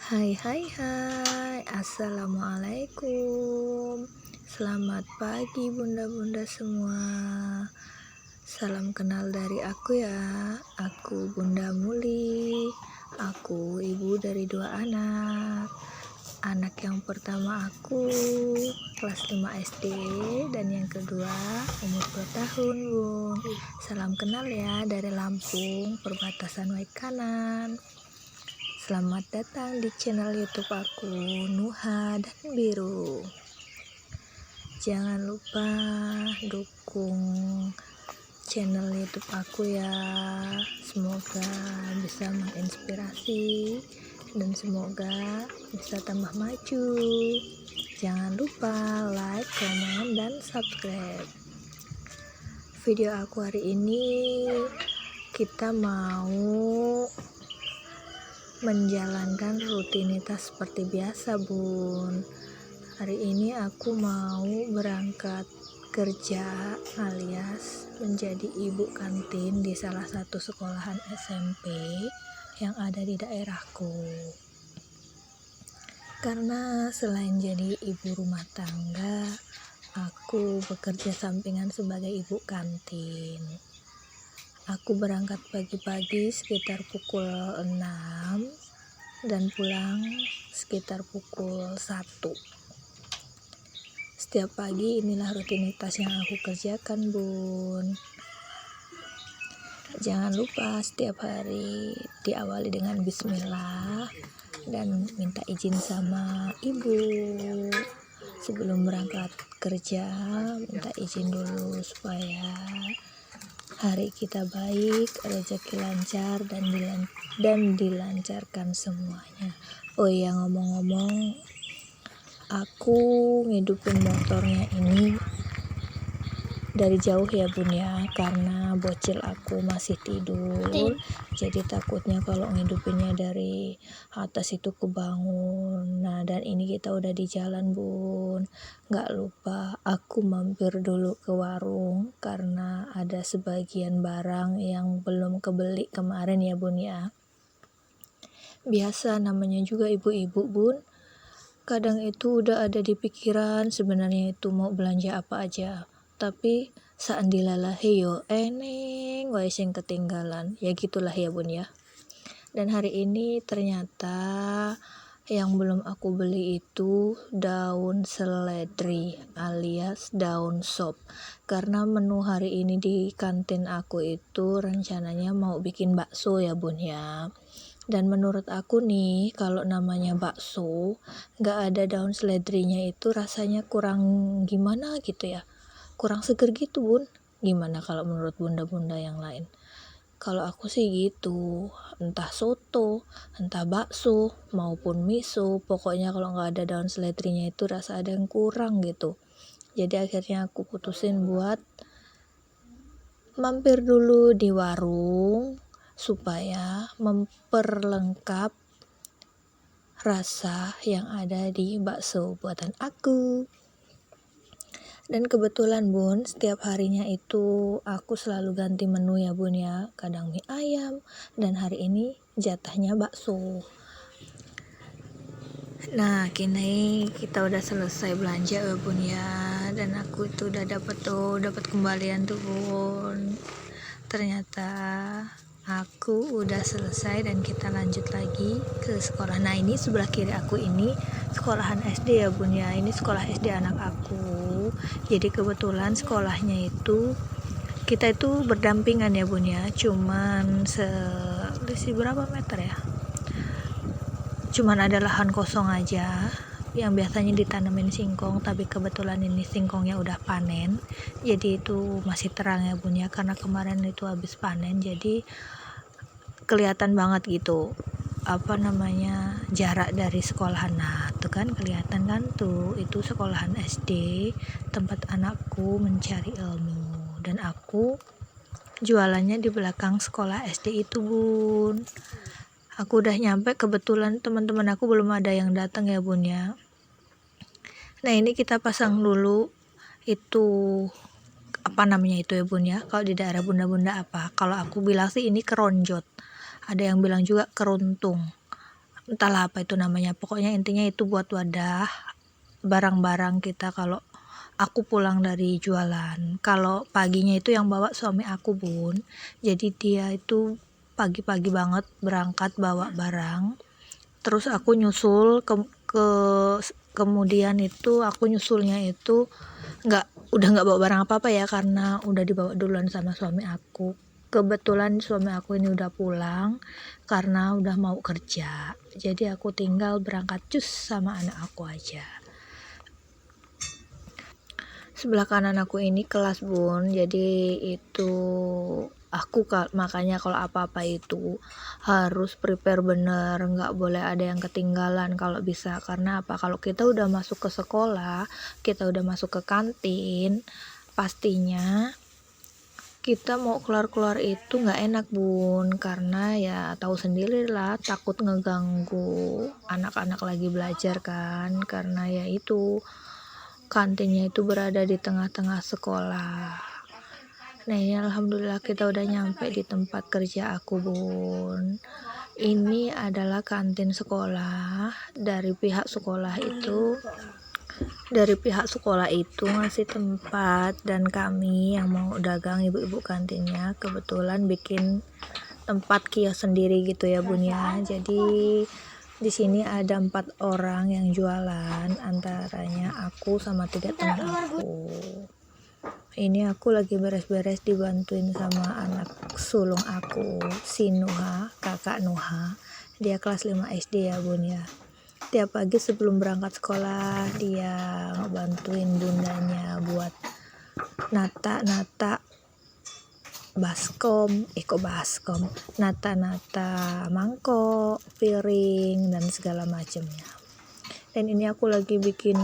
Hai hai hai, assalamualaikum. Selamat pagi bunda-bunda semua. Salam kenal dari aku ya. Aku Bunda Muli. Aku ibu dari 2 anak. Anak yang pertama aku kelas 5 SD dan yang kedua umur 2 tahun bun. Salam kenal ya dari Lampung, perbatasan Waik Kanan. Selamat datang di channel YouTube aku, Nuha dan Biru. Jangan lupa dukung channel YouTube aku ya. Semoga bisa menginspirasi dan semoga bisa tambah maju. Jangan lupa like, komen, dan subscribe. Video aku hari ini kita mau menjalankan rutinitas seperti biasa bun. Hari ini aku mau berangkat kerja alias menjadi ibu kantin di salah satu sekolahan SMP yang ada di daerahku. Karena selain jadi ibu rumah tangga, aku bekerja sampingan sebagai ibu kantin. Aku berangkat pagi-pagi sekitar pukul 6 dan pulang sekitar pukul 1. Setiap pagi inilah rutinitas yang aku kerjakan bun. Jangan lupa setiap hari diawali dengan bismillah dan minta izin sama ibu. Sebelum berangkat kerja minta izin dulu supaya hari kita baik, rezeki lancar dan dilancarkan semuanya. Oh iya, ngomong-ngomong, aku ngidupin motornya ini dari jauh ya bun ya, karena bocil aku masih tidur. Jadi takutnya kalau ngidupinnya dari atas itu kebangun. Nah, dan ini kita udah di jalan bun. Gak lupa aku mampir dulu ke warung karena ada sebagian barang yang belum kebeli kemarin ya bun ya. Biasa namanya juga ibu-ibu bun, kadang itu udah ada di pikiran sebenarnya itu mau belanja apa aja, tapi saat dilalahi yo eneng wae sing ketinggalan, ya gitulah ya bun ya. Dan hari ini ternyata yang belum aku beli itu daun seledri alias daun sop, karena menu hari ini di kantin aku itu rencananya mau bikin bakso ya bun ya. Dan menurut aku nih, kalau namanya bakso gak ada daun seledrinya itu rasanya kurang gimana gitu ya, kurang seger gitu bun. Gimana kalau menurut bunda-bunda yang lain? Kalau aku sih gitu, entah soto, entah bakso, maupun miso, pokoknya kalau gak ada daun seledrinya itu rasa ada yang kurang gitu. Jadi akhirnya aku putusin buat mampir dulu di warung supaya memperlengkap rasa yang ada di bakso buatan aku. Dan kebetulan bun, setiap harinya itu aku selalu ganti menu ya bun ya, kadang mie ayam dan hari ini jatahnya bakso. Nah, kini kita udah selesai belanja ya bun ya, dan aku itu udah dapat kembalian tuh bun. Ternyata aku udah selesai dan kita lanjut lagi ke sekolah. Nah, ini sebelah kiri aku ini sekolahan SD ya bun ya, ini sekolah SD anak aku. Jadi kebetulan sekolahnya itu kita itu berdampingan ya bun ya, cuman selisih berapa meter ya, cuman ada lahan kosong aja yang biasanya ditanamin singkong, tapi kebetulan ini singkongnya udah panen, jadi itu masih terang ya bun ya, karena kemarin itu habis panen, jadi kelihatan banget gitu jarak dari sekolahan. Nah tuh kan kelihatan kan tuh, itu sekolahan SD tempat anakku mencari ilmu, dan aku jualannya di belakang sekolah SD itu bun. Aku udah nyampe, kebetulan teman-teman aku belum ada yang datang ya bun ya. Nah ini kita pasang dulu itu apa namanya itu ya bun ya, kalau di daerah bunda-bunda apa, kalau aku bilang sih ini keronjot, ada yang bilang juga keruntung. entahlah apa itu namanya, pokoknya intinya itu buat wadah barang-barang kita kalau aku pulang dari jualan. Kalau paginya itu yang bawa suami aku bun, jadi dia itu pagi-pagi banget berangkat bawa barang, terus aku nyusul kemudian itu aku nyusulnya itu udah nggak bawa barang apa-apa ya, karena udah dibawa duluan sama suami aku. Kebetulan suami aku ini udah pulang karena udah mau kerja, jadi aku tinggal berangkat cus sama anak aku aja. Sebelah kanan aku ini kelas bun, jadi itu aku makanya kalau apa-apa itu harus prepare bener, nggak boleh ada yang ketinggalan kalau bisa. Karena apa, kalau kita udah masuk ke sekolah, kita udah masuk ke kantin, pastinya kita mau keluar-keluar itu nggak enak bun, karena ya tahu sendiri lah, takut ngeganggu anak-anak lagi belajar kan, karena ya itu kantinnya itu berada di tengah-tengah sekolah. Nah ini alhamdulillah kita udah nyampe di tempat kerja aku bun. Ini adalah kantin sekolah. Dari pihak sekolah itu ngasih tempat, dan kami yang mau dagang, ibu-ibu kantinnya kebetulan bikin tempat kios sendiri gitu ya bun ya. Jadi di sini ada 4 orang yang jualan, antaranya aku sama 3 teman aku. Ini aku lagi beres-beres dibantuin sama anak sulung aku, si Nuha, kakak Nuha. Dia kelas 5 SD ya bun ya. Tiap pagi sebelum berangkat sekolah dia bantuin bundanya buat nata nata mangkok, piring, dan segala macamnya. Dan ini aku lagi bikin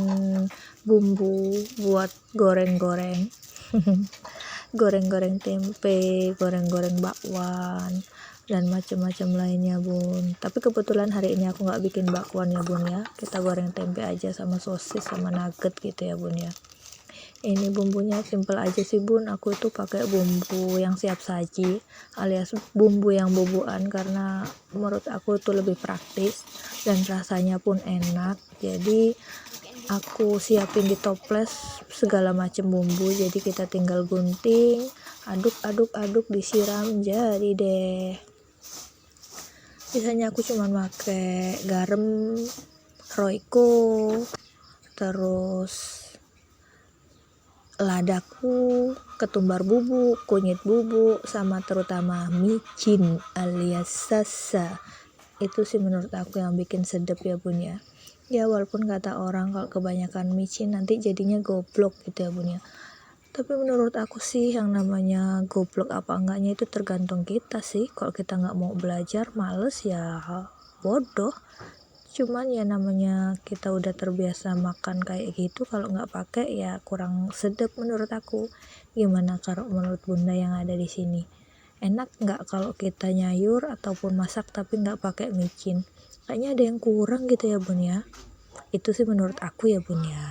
bumbu buat goreng-goreng goreng-goreng tempe, goreng-goreng bakwan, dan macam-macam lainnya bun. Tapi kebetulan hari ini aku nggak bikin bakwan ya bun ya, kita goreng tempe aja sama sosis sama nugget gitu ya bun ya. Ini bumbunya simple aja sih bun, aku itu pakai bumbu yang siap saji alias bumbu yang bubuan, karena menurut aku itu lebih praktis dan rasanya pun enak. Jadi aku siapin di toples segala macam bumbu, jadi kita tinggal gunting, aduk disiram, jadi deh. Biasanya aku cuman pakai garam, royco, terus ladaku, ketumbar bubuk, kunyit bubuk, sama terutama micin alias sasa. Itu sih menurut aku yang bikin sedap ya bun ya. Ya walaupun kata orang kalau kebanyakan micin nanti jadinya goblok gitu ya bun ya, tapi menurut aku sih yang namanya goblok apa enggaknya itu tergantung kita sih. Kalau kita nggak mau belajar, males, ya bodoh. Cuman ya namanya kita udah terbiasa makan kayak gitu, kalau nggak pakai ya kurang sedap menurut aku. Gimana kalau menurut bunda yang ada di sini? Enak nggak kalau kita nyayur ataupun masak tapi nggak pakai micin? Kayaknya ada yang kurang gitu ya bun ya. Itu sih menurut aku ya bun ya.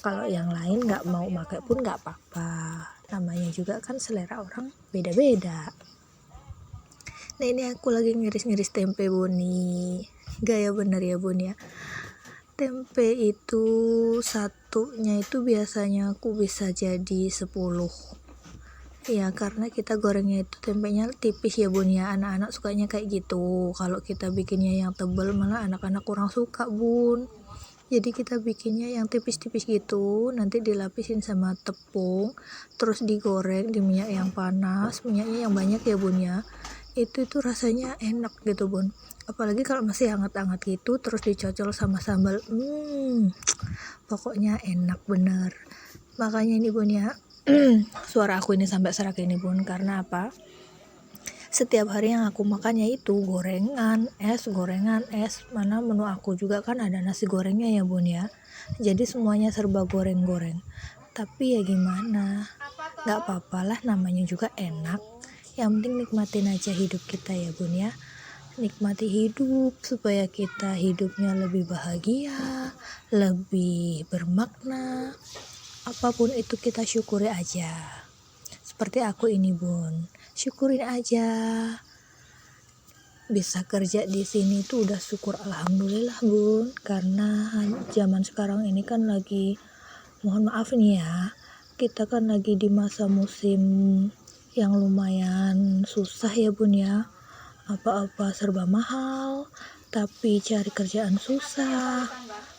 Kalau yang lain nggak mau pakai pun nggak apa-apa, namanya juga kan selera orang beda-beda. Nah ini aku lagi ngiris-ngiris tempe bun nih, gaya bener ya bun ya. Tempe itu satunya itu biasanya aku bisa jadi 10 ya, karena kita gorengnya itu tempenya tipis ya bun ya. Anak-anak sukanya kayak gitu. Kalau kita bikinnya yang tebal malah anak-anak kurang suka bun. Jadi kita bikinnya yang tipis-tipis gitu, nanti dilapisin sama tepung, terus digoreng di minyak yang panas, minyaknya yang banyak ya bun ya. Itu rasanya enak gitu bun, apalagi kalau masih hangat-hangat gitu, terus dicocol sama sambal, pokoknya enak bener. Makanya ini bun ya, suara aku ini sampai serak ini bun, karena apa? Setiap hari yang aku makannya itu gorengan es, mana menu aku juga kan ada nasi gorengnya ya bun ya. Jadi semuanya serba goreng-goreng. Tapi ya gimana, gak apa-apa lah, namanya juga enak. Yang penting nikmatin aja hidup kita ya bun ya. Nikmati hidup supaya kita hidupnya lebih bahagia, lebih bermakna. Apapun itu kita syukuri aja. Seperti aku ini bun, syukurin aja. bisa kerja di sini tuh udah syukur alhamdulillah bun, karena zaman sekarang ini kan lagi, mohon maaf nih ya, kita kan lagi di masa musim yang lumayan susah ya bun ya, apa-apa serba mahal, tapi cari kerjaan susah,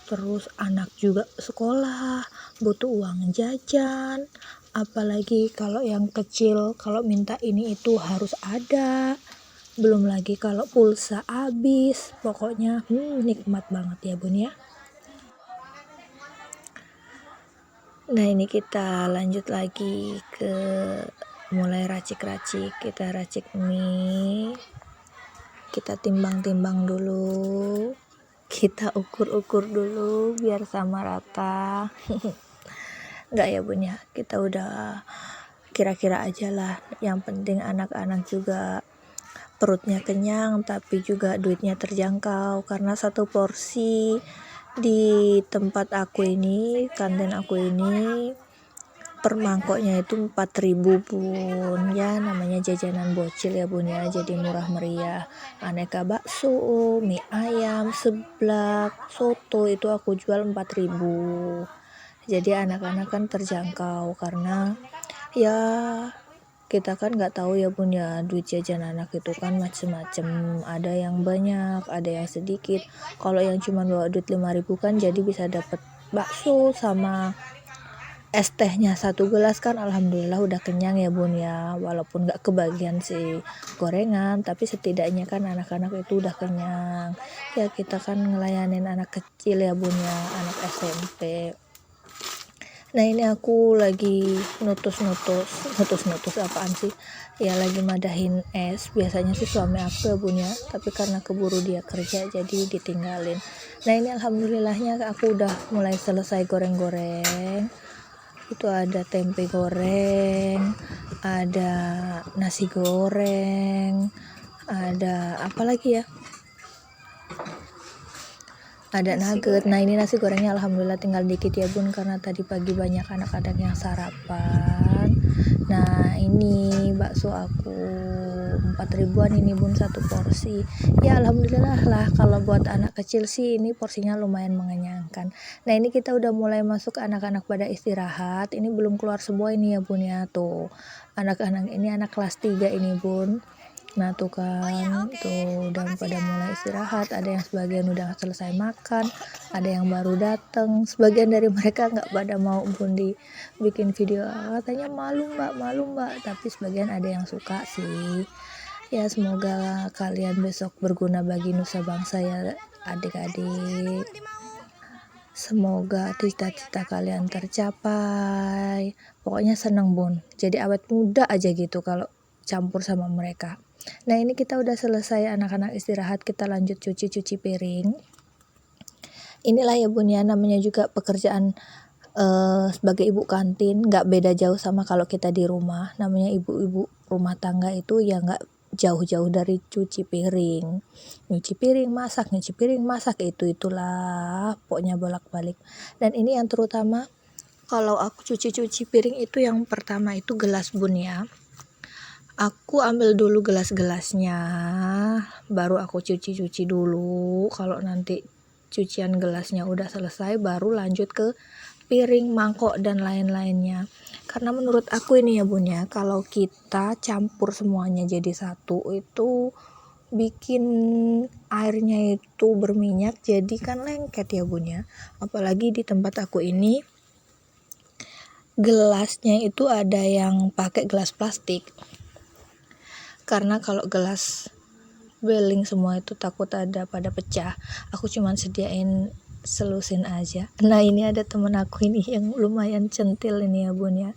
terus anak juga sekolah butuh uang jajan, apalagi kalau yang kecil kalau minta ini itu harus ada, belum lagi kalau pulsa habis, pokoknya nikmat banget ya bun ya. Nah ini kita lanjut lagi ke mulai racik-racik, kita racik mie, kita timbang-timbang dulu, kita ukur-ukur dulu biar sama rata. Enggak ya bun ya, kita udah kira-kira aja lah, yang penting anak-anak juga perutnya kenyang tapi juga duitnya terjangkau, karena satu porsi di tempat aku ini, kantin aku ini, per mangkoknya itu 4.000 bun ya, namanya jajanan bocil ya bun ya, jadi murah meriah, aneka bakso, mie ayam, seblak, soto itu aku jual 4.000, jadi anak-anak kan terjangkau, karena ya kita kan nggak tahu ya bun ya, duit jajan anak itu kan macem-macem, ada yang banyak, ada yang sedikit. Kalau yang cuma bawa duit 5.000 kan jadi bisa dapat bakso sama es tehnya 1 gelas kan alhamdulillah udah kenyang ya bun ya, walaupun nggak kebagian si gorengan tapi setidaknya kan anak-anak itu udah kenyang ya, kita kan ngelayanin anak kecil ya bun ya, anak SMP. Nah ini aku lagi nutus apaan sih ya, lagi madahin es, biasanya sih suami aku ya bun ya, tapi karena keburu dia kerja jadi ditinggalin. Nah ini alhamdulillahnya aku udah mulai selesai goreng-goreng, itu ada tempe goreng, ada nasi goreng, ada apa lagi ya, ada nugget. Nah ini nasi gorengnya alhamdulillah tinggal dikit ya bun, karena tadi pagi banyak anak-anak yang sarapan. Nah ini bakso aku 4.000-an ini bun satu porsi ya, alhamdulillah lah, kalau buat anak kecil sih ini porsinya lumayan mengenyangkan. Nah ini kita udah mulai masuk, anak-anak pada istirahat, ini belum keluar semua ini ya bun ya, tuh anak-anak ini anak kelas 3 ini bun. Nah tuh kan, tuh udah pada mulai istirahat, ada yang sebagian udah selesai makan, ada yang baru datang, sebagian dari mereka nggak pada mau bun bikin video, katanya malu mbak, tapi sebagian ada yang suka sih. Ya semoga kalian besok berguna bagi nusa bangsa ya adik-adik, semoga cita-cita kalian tercapai, pokoknya seneng bun, jadi awet muda aja gitu kalau campur sama mereka. Nah ini kita udah selesai anak-anak istirahat, kita lanjut cuci piring. Inilah ya bun ya, namanya juga pekerjaan sebagai ibu kantin, nggak beda jauh sama kalau kita di rumah, namanya ibu-ibu rumah tangga itu ya nggak jauh-jauh dari nyuci piring masak, itulah pokoknya bolak-balik. Dan ini yang terutama kalau aku cuci piring itu, yang pertama itu gelas bun ya, aku ambil dulu gelas-gelasnya, baru aku cuci dulu. Kalau nanti cucian gelasnya udah selesai, baru lanjut ke piring, mangkok, dan lain-lainnya. Karena menurut aku ini ya bun ya, kalau kita campur semuanya jadi satu, itu bikin airnya itu berminyak, jadi kan lengket ya bun ya. Apalagi di tempat aku ini, gelasnya itu ada yang pakai gelas plastik, karena kalau gelas beling semua itu takut ada pada pecah, aku cuman sediain selusin aja. Nah ini ada temen aku ini yang lumayan centil ini ya bun ya,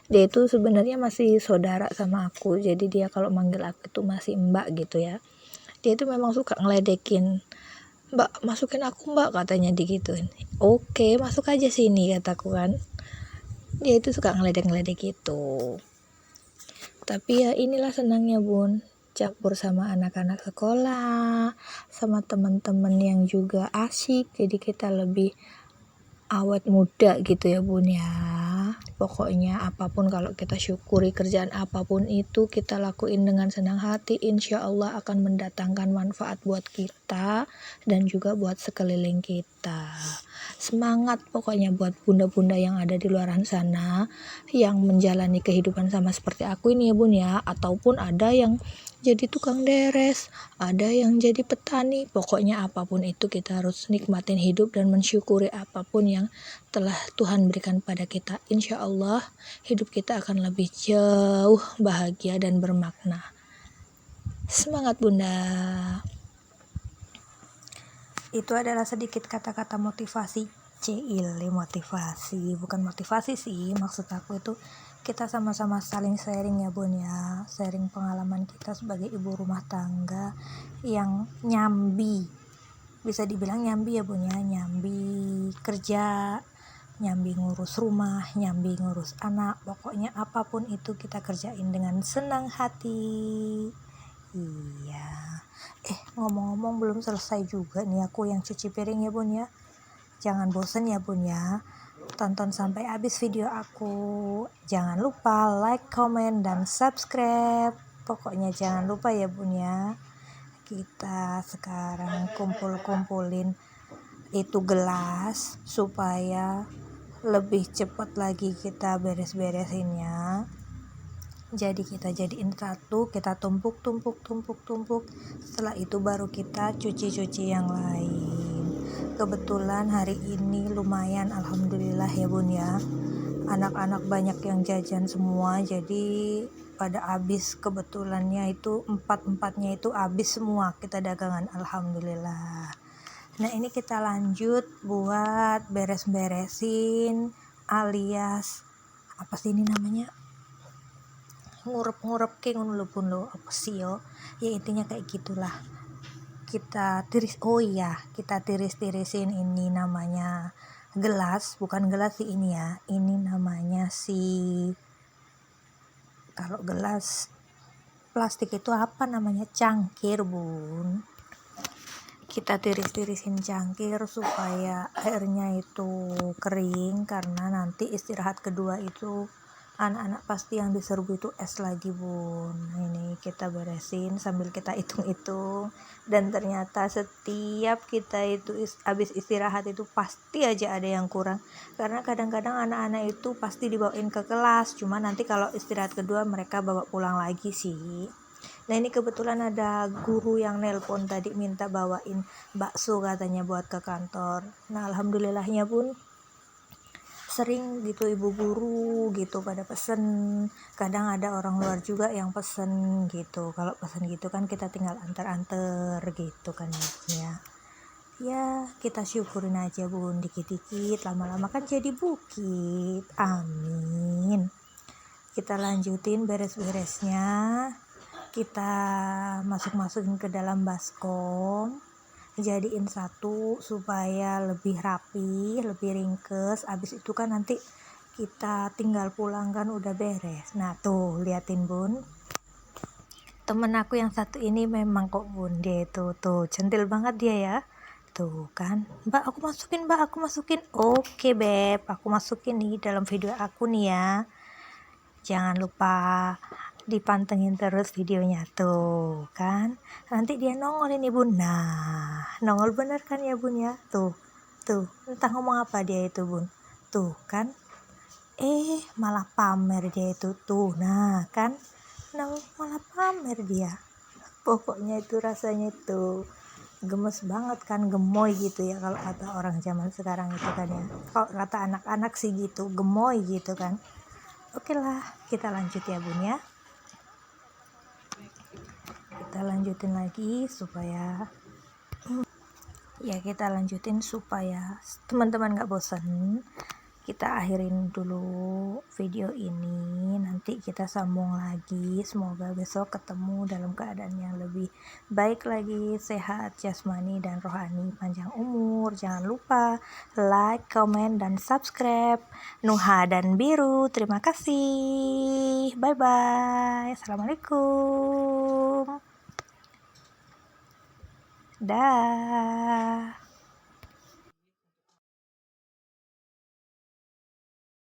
dia itu sebenarnya masih saudara sama aku, jadi dia kalau manggil aku itu masih mbak gitu ya. Dia itu memang suka ngeledekin, mbak masukin aku mbak, katanya digituin. Oke masuk aja sini, kataku kan. Dia itu suka ngeledek gitu. Tapi ya inilah senangnya bun, campur sama anak-anak sekolah, sama teman-teman yang juga asik, jadi kita lebih awet muda gitu ya bun ya. Pokoknya apapun kalau kita syukuri, kerjaan apapun itu kita lakuin dengan senang hati, insya Allah akan mendatangkan manfaat buat kita dan juga buat sekeliling kita. Semangat pokoknya buat bunda-bunda yang ada di luar sana yang menjalani kehidupan sama seperti aku ini ya bun ya, ataupun ada yang jadi tukang deres, ada yang jadi petani. Pokoknya apapun itu kita harus nikmatin hidup dan mensyukuri apapun yang telah Tuhan berikan pada kita. Insya Allah hidup kita akan lebih jauh bahagia dan bermakna. Semangat bunda. Itu adalah sedikit kata-kata motivasi. Motivasi, bukan motivasi sih, maksud aku itu kita sama-sama saling sharing ya bun ya, sharing pengalaman kita sebagai ibu rumah tangga yang nyambi, bisa dibilang nyambi ya bun ya, nyambi kerja, nyambi ngurus rumah, nyambi ngurus anak, pokoknya apapun itu kita kerjain dengan senang hati. Iya. Ngomong-ngomong belum selesai juga nih aku yang cuci piring ya bun ya. Jangan bosen ya bun ya, tonton sampai habis video aku. Jangan lupa like, comment, dan subscribe. Pokoknya jangan lupa ya bun ya. Kita sekarang kumpulin itu gelas supaya lebih cepat lagi kita beres-beresinnya. Jadi kita jadiin satu, kita tumpuk. Setelah itu baru kita cuci yang lain. Kebetulan hari ini lumayan, alhamdulillah ya bun ya, anak-anak banyak yang jajan semua, jadi pada habis, kebetulannya itu empatnya itu habis semua kita dagangan, alhamdulillah. Nah ini kita lanjut buat beres-beresin alias apa sih ini namanya, ngurep kayak ngono pun lo, apa sih yo ya, intinya kayak gitulah. Kita tiris-tirisin ini namanya gelas, bukan gelas sih ini ya, ini namanya kalau gelas plastik itu apa namanya, cangkir bun. Kita tiris-tirisin cangkir supaya airnya itu kering, karena nanti istirahat kedua itu anak-anak pasti yang diserbu itu es lagi bun. Ini kita beresin sambil kita hitung-hitung, dan ternyata setiap kita itu habis istirahat itu pasti aja ada yang kurang, karena kadang-kadang anak-anak itu pasti dibawain ke kelas, cuma nanti kalau istirahat kedua mereka bawa pulang lagi sih. Nah ini kebetulan ada guru yang nelpon tadi minta bawain bakso katanya buat ke kantor. Nah alhamdulillahnya bun, sering gitu ibu guru gitu pada pesen, kadang ada orang luar juga yang pesen gitu. Kalau pesen gitu kan kita tinggal antar gitu kan ya, kita syukurin aja bun, dikit-dikit, lama-lama kan jadi bukit, amin. Kita lanjutin beres-beresnya, kita masukin ke dalam baskom, jadiin satu supaya lebih rapi, lebih ringkes. Abis itu kan nanti kita tinggal pulang kan udah beres. Nah tuh liatin bun, temen aku yang satu ini memang kok bun, dia itu tuh centil banget dia ya, tuh kan, mbak aku masukin, oke beb, aku masukin nih dalam video aku nih ya, jangan lupa dipantengin terus videonya tuh kan, nanti dia nongol ini bun. Nah nongol bener kan ya bun ya, tuh entah ngomong apa dia itu bun, tuh kan, malah pamer dia itu tuh. Nah kan, malah pamer dia. Pokoknya itu rasanya tuh gemes banget kan, gemoy gitu ya kalau kata orang zaman sekarang itu kan ya, kalau kata anak-anak sih gitu, gemoy gitu kan. Oke lah, kita lanjut ya bun ya. Kita lanjutin lagi supaya teman-teman gak bosan. Kita akhirin dulu video ini, nanti kita sambung lagi. Semoga besok ketemu dalam keadaan yang lebih baik lagi, sehat jasmani dan rohani, panjang umur. Jangan lupa like, comment, dan subscribe. Nuha dan Biru, terima kasih, bye bye, assalamualaikum, dah.